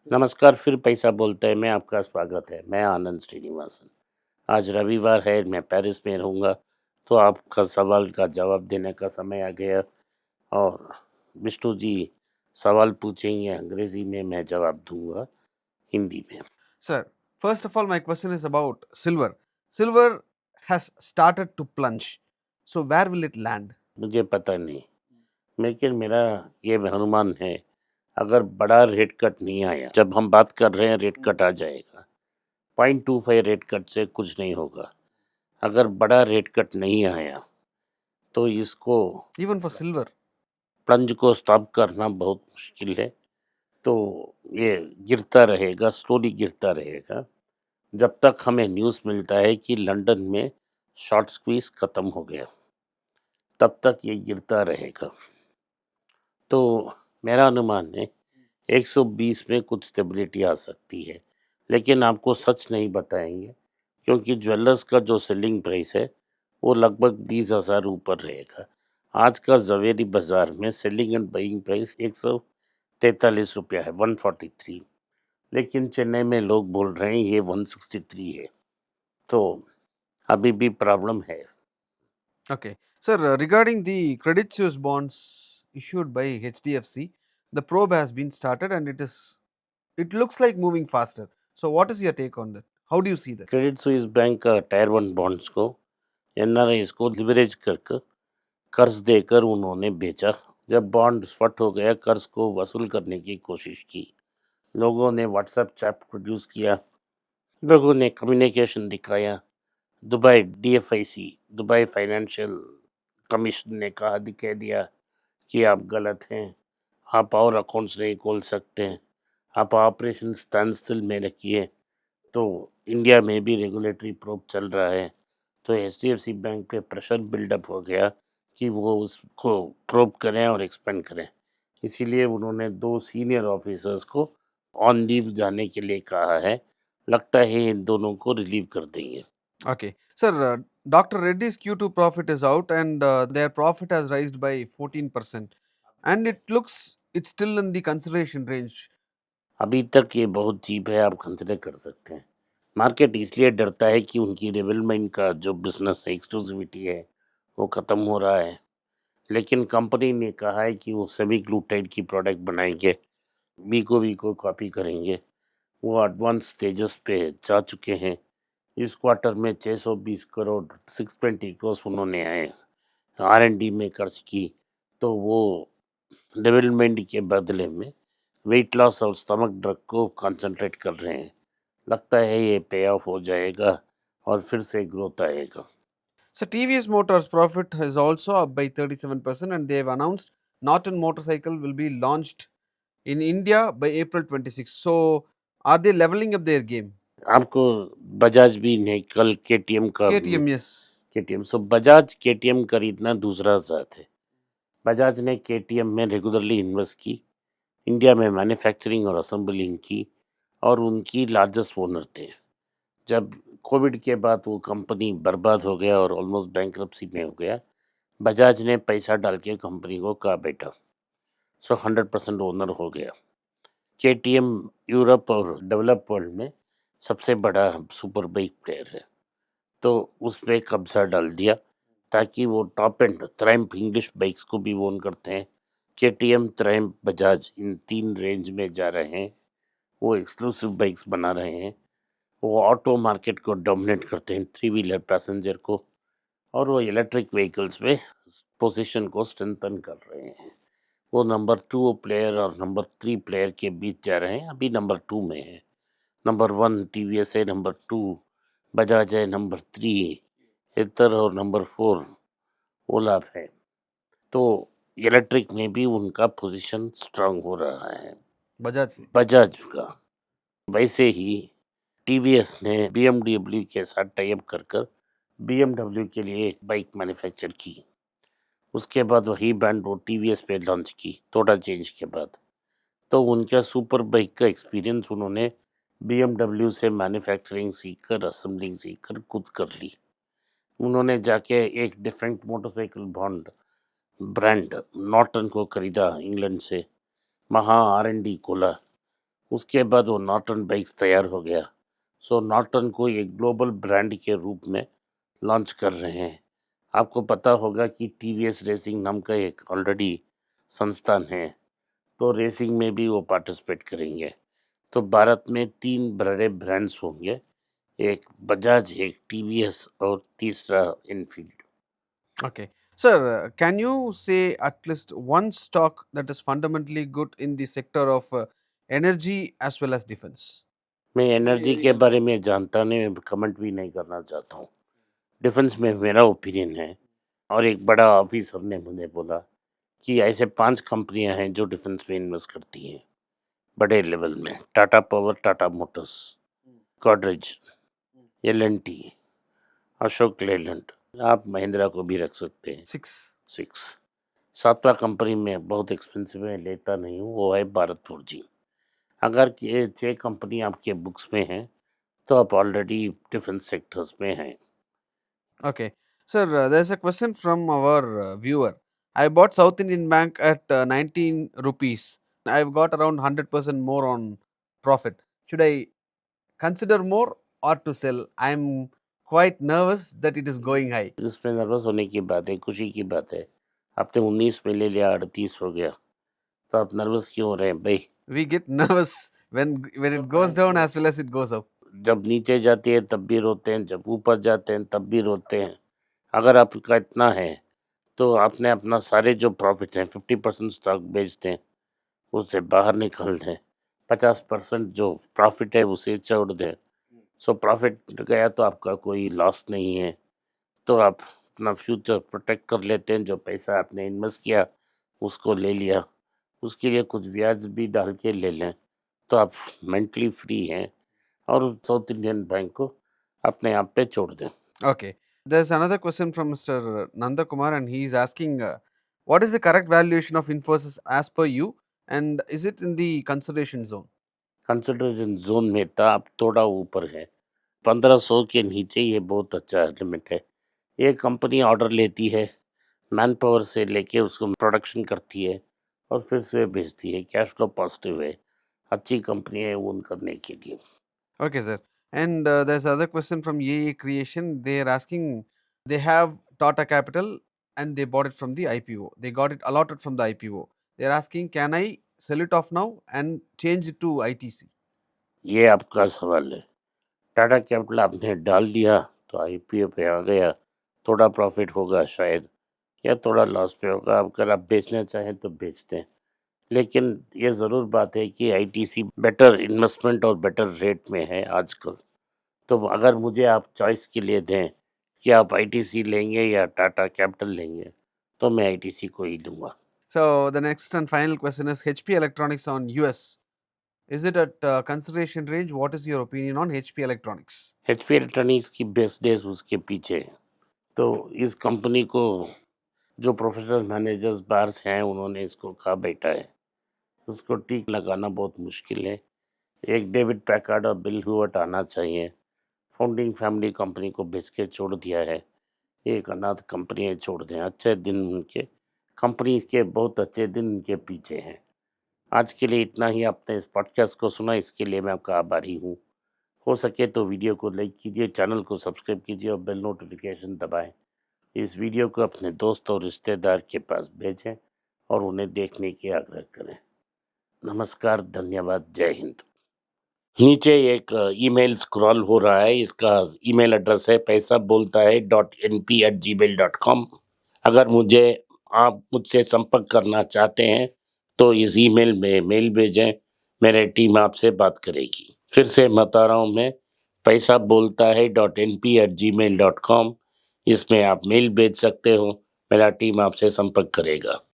नमस्कार, फिर पैसा बोलता है में आपका स्वागत है। मैं आनंद श्रीनिवासन। आज रविवार है, मैं पेरिस में रहूँगा, तो आपका सवाल का जवाब देने का समय आ गया और विष्णु जी सवाल पूछेंगे अंग्रेज़ी में, मैं जवाब दूँगा हिंदी में। Sir, first of all, my question is about silver. Silver has started to plunge. So, where will it land? मुझे पता नहीं, लेकिन मेरा ये अनुमान है, अगर बड़ा रेट कट नहीं आया, जब हम बात कर रहे हैं रेट कट आ जाएगा, 0.25 रेट कट से कुछ नहीं होगा। अगर बड़ा रेट कट नहीं आया, तो इसको Even for silver. प्लंज को स्टॉप करना बहुत मुश्किल है। तो ये गिरता रहेगा, स्लोली गिरता रहेगा, जब तक हमें न्यूज़ मिलता है कि लंदन में शॉर्ट स्क्वीज़ खत्म हो गया, तब तक ये गिरता रहेगा। तो मेरा अनुमान है 120 में कुछ स्टेबिलिटी आ सकती है, लेकिन आपको सच नहीं बताएँगे, क्योंकि ज्वेलर्स का जो सेलिंग प्राइस है, वो लगभग 20,000 ऊपर रहेगा। आज का ज़वेरी बाज़ार में सेलिंग एंड बाइंग प्राइस 143 रुपया है, 143, लेकिन चेन्नई में लोग बोल रहे हैं ये 163 है, तो अभी भी प्रॉब्लम है। Okay. Sir, regarding the Credit Suisse bonds issued by HDFC, the probe has been started and it looks like moving faster. So, what is your take on that? How do you see that? Credit Suisse bank का tyre 1 bonds को NRIs को leverage कर कर्ज देकर उन्होंने बेचा। जब bond फट हो गया, कर्ज को वसूल करने की कोशिश की। लोगों ने व्हाट्सएप चैट प्रोड्यूस किया, लोगों ने कम्युनिकेशन दिखाया। दुबई डीएफआईसी, दुबई फाइनेंशियल कमीशन ने कह दिया कि आप गलत हैं, आप और अकाउंट्स नहीं खोल सकते हैं, आप ऑपरेशन स्टैंड स्टिल में रखिए। तो इंडिया में भी रेगुलेटरी प्रोब चल रहा है, तो एचडीएफसी बैंक पे प्रेशर बिल्डअप हो गया कि वो उसको प्रोब करें और एक्सपेंड करें। इसीलिए उन्होंने 2 सीनियर ऑफिसर्स को ऑन लीव जाने के लिए कहा है। लगता है इन दोनों को रिलीव कर देंगे। Okay. Sir, Dr. Reddy's Q2 profit is out and their profit has raised by 14%. And it looks it's still in the consideration range. अभी तक ये बहुत चीप है, आप कंसिडर कर सकते हैं। मार्केट इसलिए डरता है कि उनकी डेवलपमेंट का जो बिज़नेस है, एक्सक्लूसिविटी है, वो ख़त्म हो रहा है। लेकिन कंपनी ने कहा है कि वो सेमीग्लूटाइड की प्रोडक्ट बनाएँगे, वीको कॉपी करेंगे। वो एडवांस स्टेजेस पे जा चुके हैं। इस क्वार्टर में 620 करोड़ 620 करोड़ उन्होंने आर&डी में खर्च की, तो वो डेवलपमेंट के बदले में वेट लॉस और स्टमक ड्रग को कंसंट्रेट कर रहे हैं। लगता है ये पे ऑफ हो जाएगा और फिर से ग्रोथ आएगा। So TVS Motors profit is also up by 37% and they have announced Norton motorcycle will be launched in India by April 26. So are they leveling up their game? आपको बजाज भी ने कल केटीएम का KTM, yes. केटीएम सो Bajaj KTM खरीदना दूसरा ज़ात है। बजाज ने केटीएम में रेगुलरली इन्वेस्ट की, इंडिया में मैन्युफैक्चरिंग और असेंबलिंग की, और उनकी लार्जेस्ट ओनर थे। जब कोविड के बाद वो कंपनी बर्बाद हो गया और ऑलमोस्ट बैंकरप्सी में हो गया, बजाज ने पैसा डाल के कंपनी को कहा बेटा, सो 100% ओनर हो गया। केटीएम यूरोप और डेवलप वर्ल्ड में सबसे बड़ा सुपर बाइक प्लेयर है, तो उस पे कब्जा डाल दिया ताकि वो top and Triumph English bikes को भी ओन करते हैं। केटीएम, ट्रायम्फ, बजाज इन 3 रेंज में जा रहे हैं। वो एक्सक्लूसिव बाइक्स बना रहे हैं। वो ऑटो मार्केट को डोमिनेट करते हैं, थ्री व्हीलर पैसेंजर को, और वो इलेक्ट्रिक व्हीकल्स में पोजीशन को स्ट्रेंथन कर रहे हैं। वो नंबर 2 प्लेयर और नंबर 3 प्लेयर के बीच जा रहे हैं, अभी नंबर 2 में है। नंबर 1 टीवीएस है, नंबर 2 बजाज है, नंबर 3 एथर और नंबर 4 ओला है। तो इलेक्ट्रिक में भी उनका पोजीशन स्ट्रांग हो रहा है Bajaj se. बजाज का। वैसे ही टीवीएस ने बीएमडब्ल्यू के साथ टाई अप कर बीएमडब्ल्यू के लिए एक बाइक मैन्युफैक्चर की। उसके बाद वही ब्रांड वो टीवीएस पे लॉन्च की, थोड़ा चेंज के बाद। तो उनका सुपर बाइक का एक्सपीरियंस उन्होंने बीएमडब्ल्यू से मैन्युफैक्चरिंग सीखकर, असेंबलिंग सीखकर खुद कर ली। उन्होंने जाके एक डिफरेंट मोटरसाइकिल ब्रांड नॉर्टन को खरीदा इंग्लैंड से, वहाँ आर एंड डी खोला, उसके बाद वो नॉर्टन बाइक्स तैयार हो गया। सो नॉर्टन को एक ग्लोबल ब्रांड के रूप में लॉन्च कर रहे हैं। आपको पता होगा कि टीवीएस रेसिंग नाम का एक ऑलरेडी संस्थान है, तो रेसिंग में भी वो पार्टिसिपेट करेंगे। तो भारत में 3 बड़े ब्रांड्स होंगे, एक बजाज, एक टीवीएस और तीसरा Enfield. Okay. Sir, can you say at least one stock that is fundamentally good in the sector of energy as well as defense? मैं एनर्जी के बारे में जानता नहीं, कमेंट भी नहीं करना चाहता हूँ। डिफेंस में मेरा ओपिनियन है, और एक बड़ा ऑफिसर ने मुझे बोला कि ऐसे 5 कंपनियां हैं जो डिफेंस में इन्वेस्ट करती हैं बड़े लेवल में: Tata power, Tata Motors, Godrej, L&T, Ashok Leyland, आप महिंद्रा को भी रख सकते हैं। 6. 6। सातवां कंपनी में बहुत एक्सपेंसिव है, लेता नहीं हूँ, वो है भारत फोर्जिंग। अगर ये 6 कंपनी आपके बुक्स में हैं तो आप ऑलरेडी डिफेंस सेक्टर्स में हैं। Okay. Sir, there's a question from our viewer. I bought South Indian Bank at 19 rupees. I've got around 100% more on profit. Should I consider more or to sell? I'm quite nervous that it is going high. इसमें nervous होने की बात है, खुशी की बात है। आपने 19 में ले लिया, 38 हो गया, तो आप नर्वस क्यों हो रहे हैं भाई? We get nervous when it goes down as well as it goes up. जब नीचे जाती है तब भी रोते हैं, जब ऊपर जाते हैं तब भी रोते हैं। अगर आपका इतना है तो आपने अपना सारे जो प्रॉफिट्स हैं 50% स्टॉक बेच दें, उससे बाहर निकल दें, 50% जो प्रॉफिट है उसे छोड़ दें। सो प्रॉफिट गया तो आपका कोई लॉस नहीं है, तो आप अपना फ्यूचर प्रोटेक्ट कर लेते हैं। जो पैसा आपने इन्वेस्ट किया उसको ले लिया, उसके लिए कुछ ब्याज भी डाल के ले लें, तो आप मेंटली फ्री हैं, और साउथ इंडियन बैंक को अपने आप पे छोड़ दें। Okay. There's another question from Mr. Nanda Kumar, and he is asking, what is the correct valuation of Infosys as per you, and is it in the consideration zone? Consideration zone में था, अब थोड़ा ऊपर है। 1500 के नीचे ये बहुत अच्छा लिमिट है। ये कंपनी ऑर्डर लेती है, मैन पावर से लेके उसको प्रोडक्शन करती है और फिर से बेचती है। कैश फ्लो पॉजिटिव है, अच्छी कंपनी है ओन करने के लिए। Okay, sir. And there's other question from EA Creation. They are asking, they have Tata Capital and they bought it from the IPO. They got it allotted from the IPO. They're asking, can I sell it off now and change it to ITC? ये आपका सवाल है। Tata capital आपने डाल दिया तो IPO पे आ गया, थोड़ा प्रॉफिट होगा शायद, या थोड़ा लॉस पे होगा। अगर आप बेचना चाहें तो बेच दें, लेकिन ये ज़रूर बात है कि आईटीसी बेटर इन्वेस्टमेंट और बेटर रेट में है आजकल। तो अगर मुझे आप चॉइस के लिए दें कि आप आईटीसी लेंगे या टाटा कैपिटल लेंगे, तो मैं आईटीसी को ही लूँगा। So the next and final question is HP Electronics on US. Is it at consideration range? What is your opinion on HP Electronics? HP electronics की बेस्ट डेज उसके पीछे है। तो इस कंपनी को जो प्रोफेशनल मैनेजर्स बाहर से हैं उन्होंने इसको कहा बैठा है, उसको टीक लगाना बहुत मुश्किल है। एक डेविड पैकार्ड और बिल ह्यूवर्ट आना चाहिए। फाउंडिंग फैमिली कंपनी को बेच के छोड़ दिया है, एक अनाथ कंपनी है, छोड़ दें। अच्छे दिन उनके, कंपनी के बहुत अच्छे दिन उनके पीछे हैं। आज के लिए इतना ही। आपने इस पॉडकास्ट को सुना, इसके लिए मैं आपका आभारी हूँ। हो सके तो वीडियो को लाइक कीजिए, चैनल को सब्सक्राइब कीजिए और बेल नोटिफिकेशन दबाएं। इस वीडियो को अपने दोस्त और रिश्तेदार के पास भेजें और उन्हें देखने की आग्रह करें। नमस्कार, धन्यवाद, जय हिंद। नीचे एक ईमेल स्क्रॉल हो रहा है, इसका ईमेल एड्रेस है paisa.bolta hai.np@gmail.com। अगर आप मुझसे संपर्क करना चाहते हैं तो इस ईमेल में मेल भेजें, मेरी टीम आपसे बात करेगी। फिर से बता रहा हूँ मैं, paisa.bolta hai.np@gmail.com। इसमें आप मेल भेज सकते हो, मेरा टीम आपसे संपर्क करेगा।